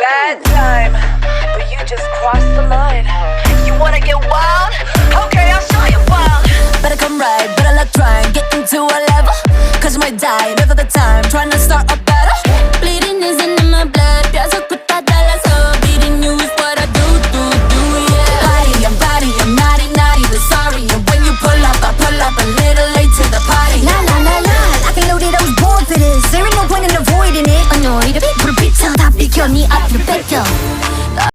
bad time, but you just crossed the line. You wanna get wild? Okay, I'll show you wild. Better come right, better luck trying, get into a level, cause you might die another time, trying to start up